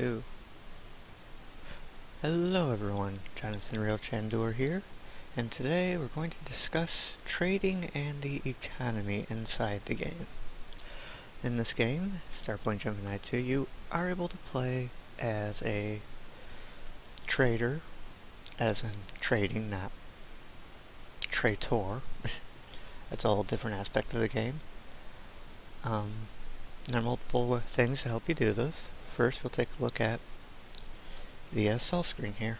Ooh. Hello everyone, Jonathan Real Chandur here, and today we're going to discuss trading and the economy inside the game. In this game, Starpoint Gemini 2, you are able to play as a trader, as in trading, not traitor. That's a whole different aspect of the game. There are multiple things to help you do this. First, we'll take a look at the sell screen here.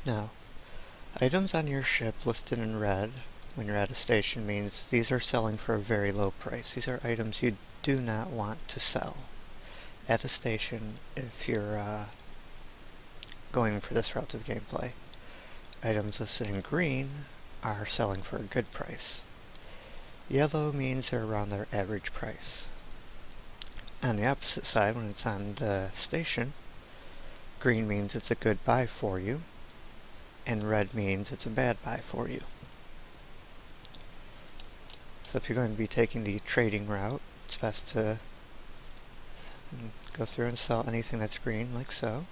Now, items on your ship listed in red when you're at a station means these are selling for a very low price. These are items you do not want to sell at a station if you're going for this route of gameplay. Items listed in green are selling for a good price. Yellow means they're around their average price. On the opposite side, when it's on the station, green means it's a good buy for you, and red means it's a bad buy for you. So if you're going to be taking the trading route, it's best to go through and sell anything that's green, like so.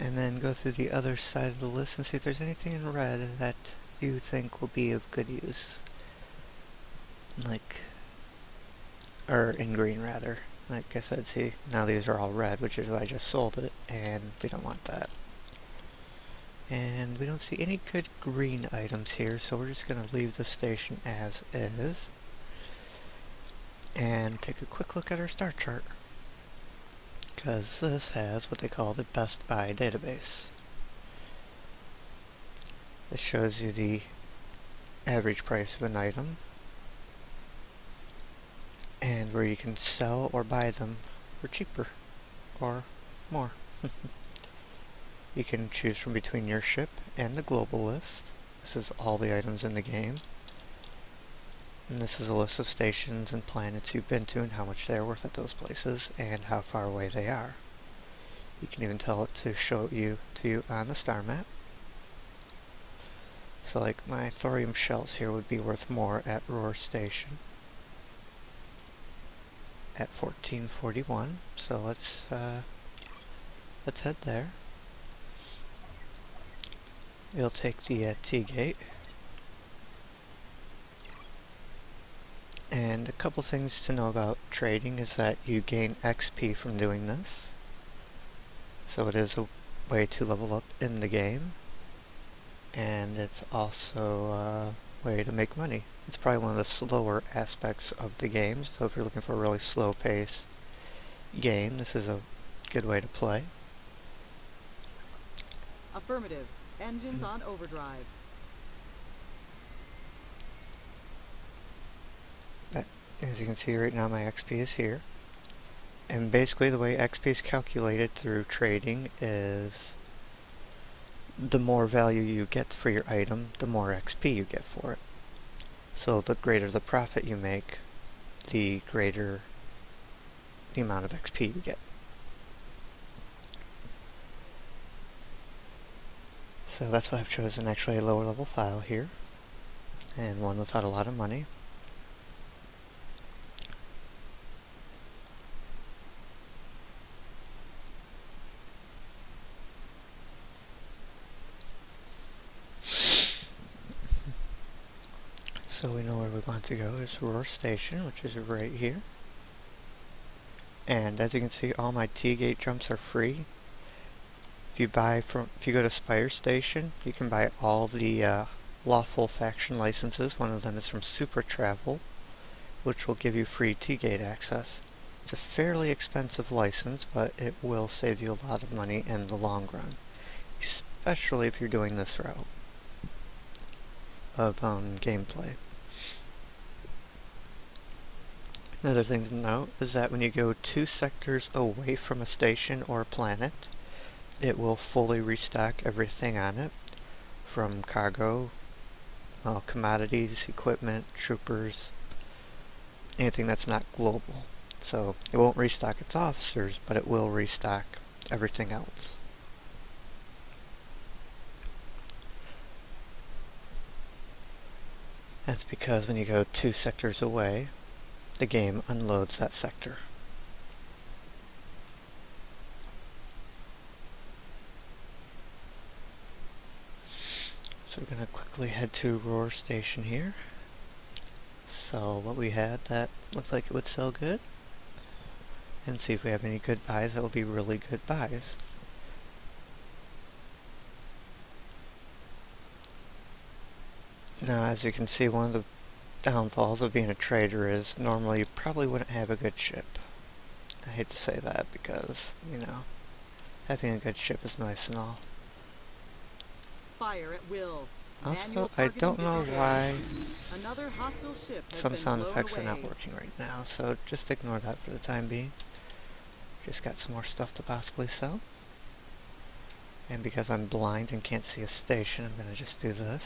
And then go through the other side of the list and see if there's anything in red that you think will be of good use. Or in green rather. Like I said, see, now these are all red, which is why I just sold it, and we don't want that. And we don't see any good green items here, so we're just going to leave the station as is. And take a quick look at our star chart, because this has what they call the Best Buy database. It shows you the average price of an item, and where you can sell or buy them for cheaper or more. You can choose from between your ship and the global list. This is all the items in the game. And this is a list of stations and planets you've been to and how much they're worth at those places and how far away they are. You can even tell it to show you on the star map. So like my thorium shells here would be worth more at Roar Station at 1441. So let's head there. We'll take the T-gate. And a couple things to know about trading is that you gain XP from doing this. So it is a way to level up in the game. And it's also a way to make money. It's probably one of the slower aspects of the game, so if you're looking for a really slow-paced game, this is a good way to play. Affirmative. Engines on overdrive. As you can see right now, my XP is here. And basically the way XP is calculated through trading is the more value you get for your item, the more XP you get for it. So the greater the profit you make, the greater the amount of XP you get. So that's why I've chosen actually a lower level file here, and one without a lot of money. So we know where we want to go is Roar Station, which is right here. And as you can see, all my T-gate jumps are free. If you go to Spire Station, you can buy all the lawful faction licenses. One of them is from Super Travel, which will give you free T-gate access. It's a fairly expensive license, but it will save you a lot of money in the long run, especially if you're doing this route of gameplay. Another thing to note is that when you go 2 sectors away from a station or a planet, it will fully restock everything on it, from cargo, commodities, equipment, troopers, anything that's not global. So it won't restock its officers, but it will restock everything else. That's because when you go 2 sectors away, the game unloads that sector. So we're going to quickly head to Roar Station here. Sell what we had that looked like it would sell good. And see if we have any good buys that will be really good buys. Now, as you can see, one of the downfalls of being a trader is normally you probably wouldn't have a good ship. I hate to say that because, you know, having a good ship is nice and all. Fire at will. Also, I don't know why Another hostile ship has some been sound blown effects away. are not working right now, so just ignore that for the time being. Just got some more stuff to possibly sell. And because I'm blind and can't see a station, I'm going to just do this.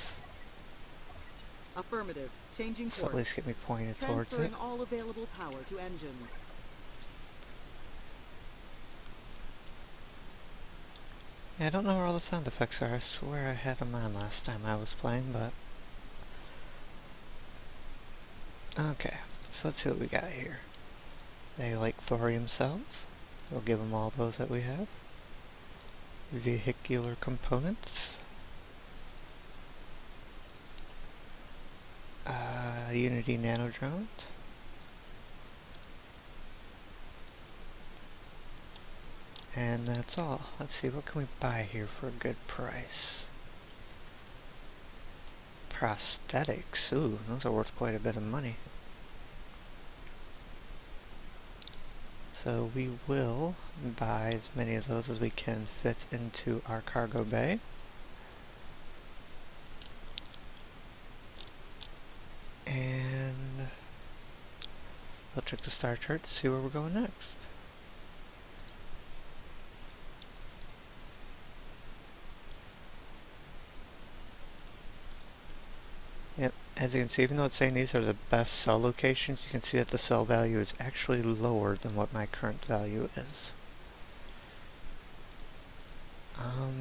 Affirmative. Changing So course. at least get me pointed towards it. Transferring all available power to engines. Yeah, I don't know where all the sound effects are. I swear I had them on last time I was playing, but... Okay, so let's see what we got here. They like thorium cells. We'll give them all those that we have. Vehicular components. Unity nano drones. And that's all. Let's see, what can we buy here for a good price? Prosthetics. Ooh, those are worth quite a bit of money. So we will buy as many of those as we can fit into our cargo bay. And we'll check the star chart to see where we're going next. Yep, as you can see, even though it's saying these are the best sell locations, you can see that the sell value is actually lower than what my current value is.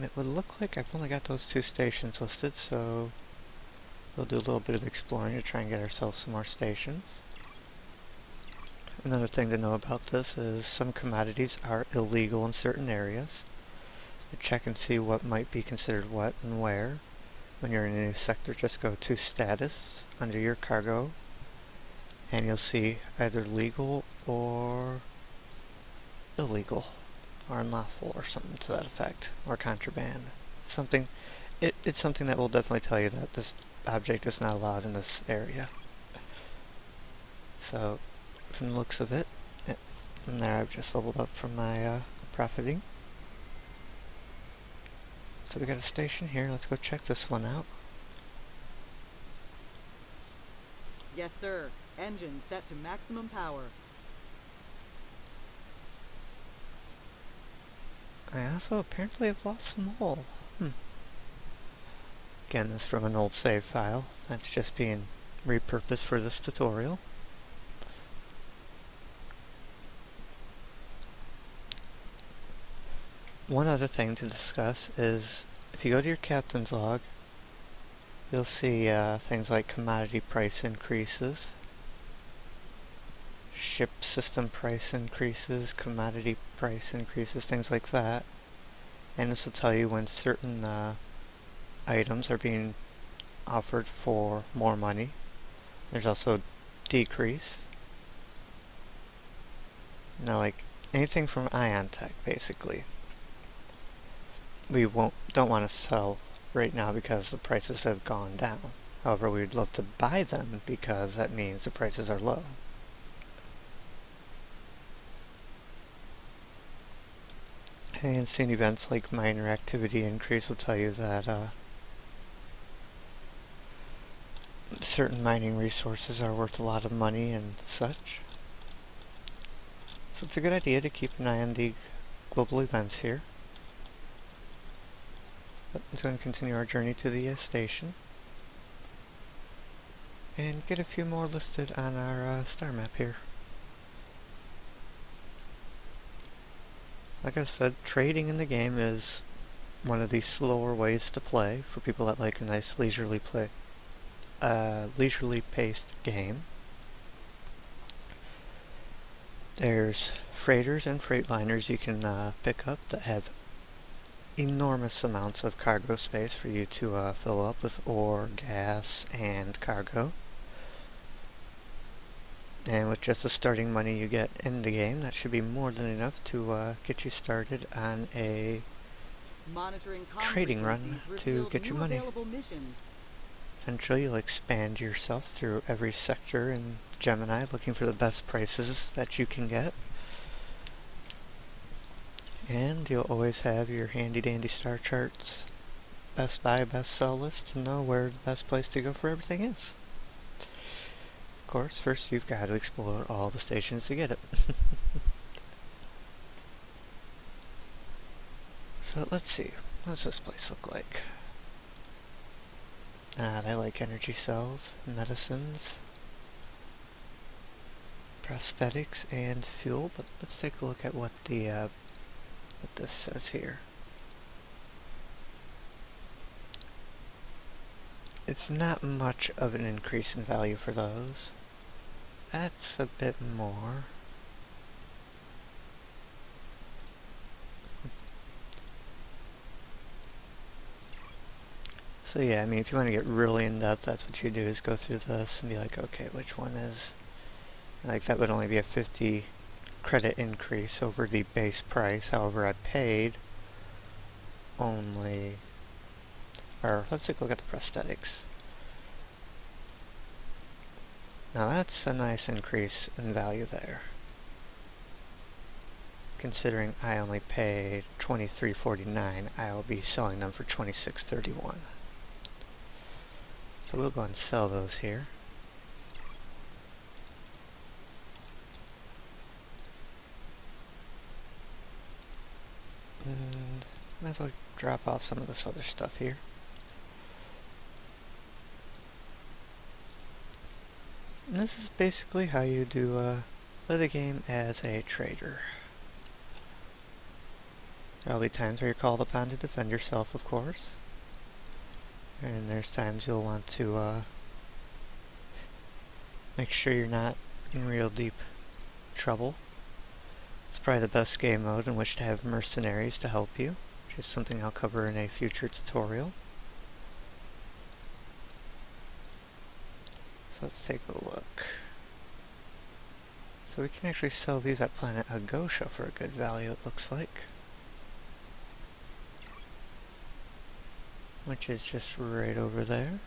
It would look like I've only got those 2 stations listed, so we'll do a little bit of exploring to try and get ourselves some more stations. Another thing to know about this is some commodities are illegal in certain areas. Check and see what might be considered what and where. When you're in a new sector, just go to status under your cargo and you'll see either legal or illegal or unlawful or something to that effect, or contraband. It's something that will definitely tell you that this object is not allowed in this area. So from the looks of it, from there I've just leveled up from my profiting. So we got a station here, let's go check this one out. Yes, sir. Engine set to maximum power. I also apparently have lost some hull. Again, this is from an old save file. That's just being repurposed for this tutorial. One other thing to discuss is, if you go to your captain's log, you'll see things like commodity price increases, ship system price increases, commodity price increases, things like that. And this will tell you when certain items are being offered for more money. There's also decrease. Now, like anything from Ion Tech, basically, we don't want to sell right now because the prices have gone down. However, we'd love to buy them because that means the prices are low. And seeing events like minor activity increase will tell you that certain mining resources are worth a lot of money and such. So it's a good idea to keep an eye on the global events here. But let's go and continue our journey to the station and get a few more listed on our star map here. Like I said, trading in the game is one of the slower ways to play for people that like a nice leisurely play. a leisurely paced game. There's freighters and freightliners you can pick up that have enormous amounts of cargo space for you to fill up with ore, gas, and cargo. And with just the starting money you get in the game, that should be more than enough to get you started on a trading run to get your money. Eventually you'll expand yourself through every sector in Gemini, looking for the best prices that you can get. And you'll always have your handy dandy star charts, best buy, best sell list to know where the best place to go for everything is. Of course, first you've got to explore all the stations to get it. So let's see, what does this place look like? They like energy cells, medicines, prosthetics, and fuel, but let's take a look at what this says here. It's not much of an increase in value for those. That's a bit more. So yeah, I mean, if you want to get really in-depth, that's what you do, is go through this and be like, okay, which one is... Like, that would only be a 50 credit increase over the base price. However, I paid only... Or, let's take a look at the prosthetics. Now that's a nice increase in value there. Considering I only paid $23.49, I'll be selling them for $26.31. So we'll go and sell those here. And might as well drop off some of this other stuff here. And this is basically how you do play the game as a trader. There'll be times where you're called upon to defend yourself, of course. And there's times you'll want to make sure you're not in real deep trouble. It's probably the best game mode in which to have mercenaries to help you, which is something I'll cover in a future tutorial. So let's take a look. So we can actually sell these at Planet Agosha for a good value, it looks like. Which is just right over there.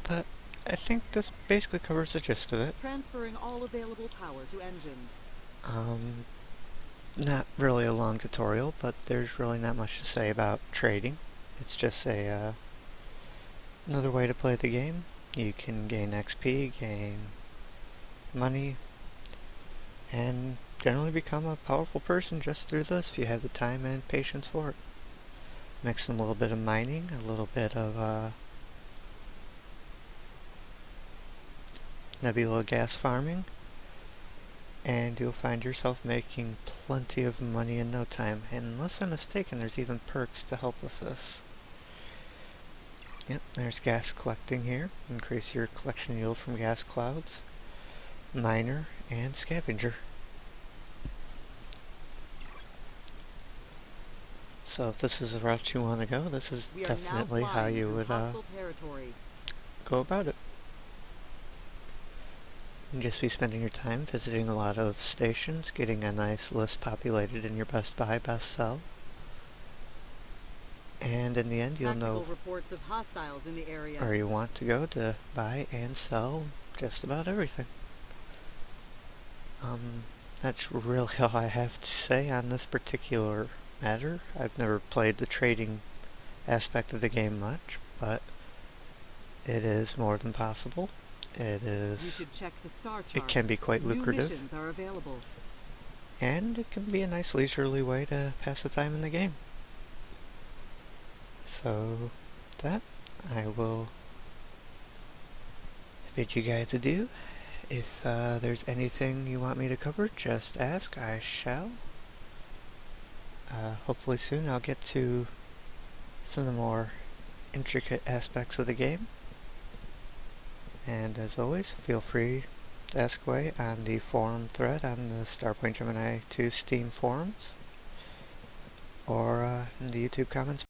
But I think this basically covers the gist of it. Transferring all available power to engines. Not really a long tutorial, but there's really not much to say about trading. It's just another way to play the game. You can gain XP, gain money, and generally become a powerful person just through this if you have the time and patience for it. Mix in a little bit of mining, a little bit of nebula gas farming, and you'll find yourself making plenty of money in no time. And unless I'm mistaken, there's even perks to help with this. Yep, there's gas collecting here. Increase your collection yield from gas clouds, miner, and scavenger. So if this is the route you want to go, this is definitely how you would go about it. You can just be spending your time visiting a lot of stations, getting a nice list populated in your best buy, best sell. And in the end, you'll know reports of hostiles in the area. Where you want to go to buy and sell just about everything. That's really all I have to say on this particular matter. I've never played the trading aspect of the game much, but it is more than possible. It is. You should check the star chart. It can be quite lucrative. New missions are available. And it can be a nice leisurely way to pass the time in the game. So, that I will bid you guys adieu. If there's anything you want me to cover, just ask. I shall. Hopefully soon I'll get to some of the more intricate aspects of the game. And as always, feel free to ask away on the forum thread on the Starpoint Gemini 2 Steam forums, or in the YouTube comments.